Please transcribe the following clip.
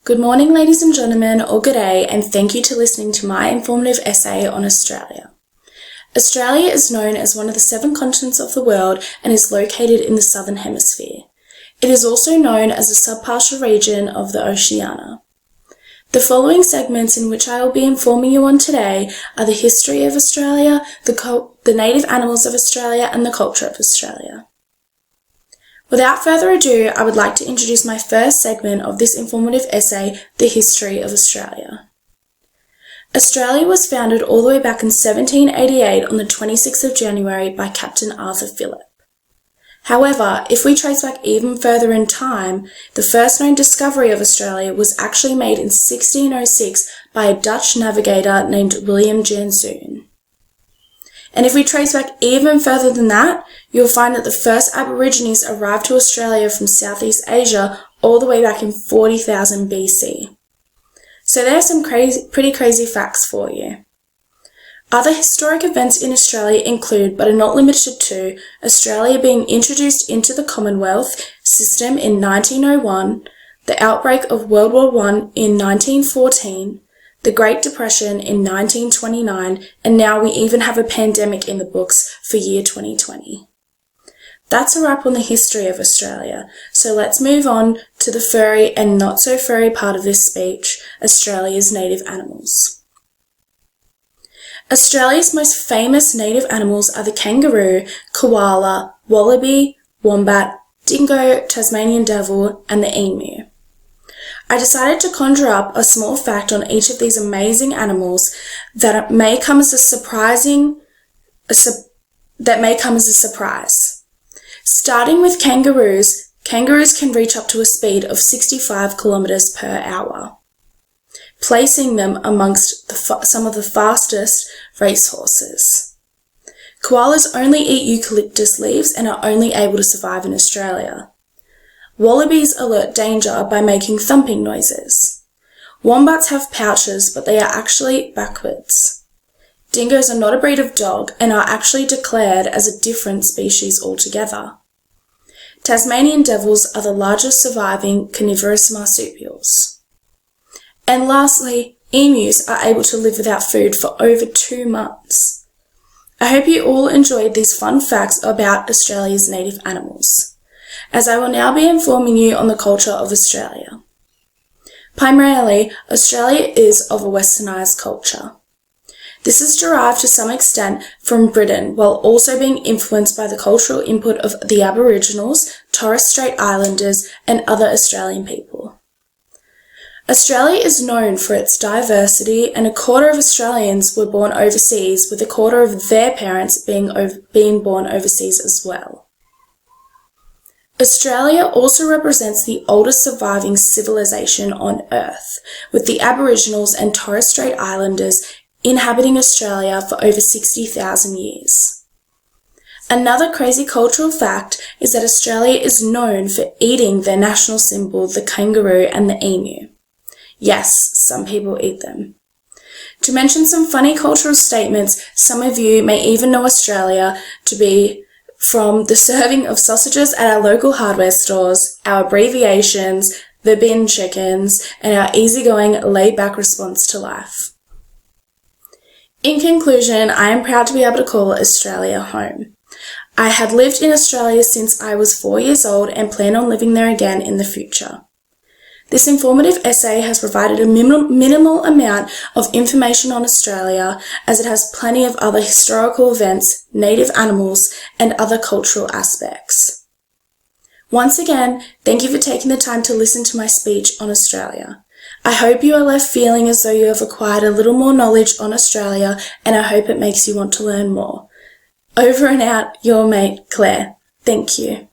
Good morning, ladies and gentlemen, or good day, and thank you to listening to my informative essay on Australia. Australia is known as one of the 7 continents of the world and is located in the Southern Hemisphere. It is also known as a subpartial region of the Oceania. The following segments in which I will be informing you on today are the history of Australia, the native animals of Australia, and the culture of Australia. Without further ado, I would like to introduce my first segment of this informative essay, The History of Australia. Australia was founded all the way back in 1788 on the 26th of January by Captain Arthur Phillip. However, if we trace back even further in time, the first known discovery of Australia was actually made in 1606 by a Dutch navigator named William Janszoon. And if we trace back even further than that, you'll find that the first Aborigines arrived to Australia from Southeast Asia all the way back in 40,000 BC. So there are some pretty crazy facts for you. Other historic events in Australia include, but are not limited to, Australia being introduced into the Commonwealth system in 1901, the outbreak of World War I in 1914, the Great Depression in 1929, and now we even have a pandemic in the books for year 2020. That's a wrap on the history of Australia, so let's move on to the furry and not so furry part of this speech, Australia's native animals. Australia's most famous native animals are the kangaroo, koala, wallaby, wombat, dingo, Tasmanian devil, and the emu. I decided to conjure up a small fact on each of these amazing animals that may come as a surprise. Starting with kangaroos, kangaroos can reach up to a speed of 65 kilometers per hour, placing them amongst some of the fastest racehorses. Koalas only eat eucalyptus leaves and are only able to survive in Australia. Wallabies alert danger by making thumping noises. Wombats have pouches, but they are actually backwards. Dingoes are not a breed of dog and are actually declared as a different species altogether. Tasmanian devils are the largest surviving carnivorous marsupials. And lastly, emus are able to live without food for over 2 months. I hope you all enjoyed these fun facts about Australia's native animals, as I will now be informing you on the culture of Australia. Primarily, Australia is of a westernised culture. This is derived to some extent from Britain, while also being influenced by the cultural input of the Aboriginals, Torres Strait Islanders, and other Australian people. Australia is known for its diversity, and a quarter of Australians were born overseas, with a quarter of their parents being born overseas as well. Australia also represents the oldest surviving civilization on Earth, with the Aboriginals and Torres Strait Islanders inhabiting Australia for over 60,000 years. Another crazy cultural fact is that Australia is known for eating their national symbol, the kangaroo and the emu. Yes, some people eat them. To mention some funny cultural statements, some of you may even know Australia to be from the serving of sausages at our local hardware stores, our abbreviations, the bin chickens, and our easygoing, laid-back response to life. In conclusion, I am proud to be able to call Australia home. I had lived in Australia since I was 4 years old and plan on living there again in the future. This informative essay has provided a minimal amount of information on Australia, as it has plenty of other historical events, native animals, and other cultural aspects. Once again, thank you for taking the time to listen to my speech on Australia. I hope you are left feeling as though you have acquired a little more knowledge on Australia, and I hope it makes you want to learn more. Over and out, your mate, Claire. Thank you.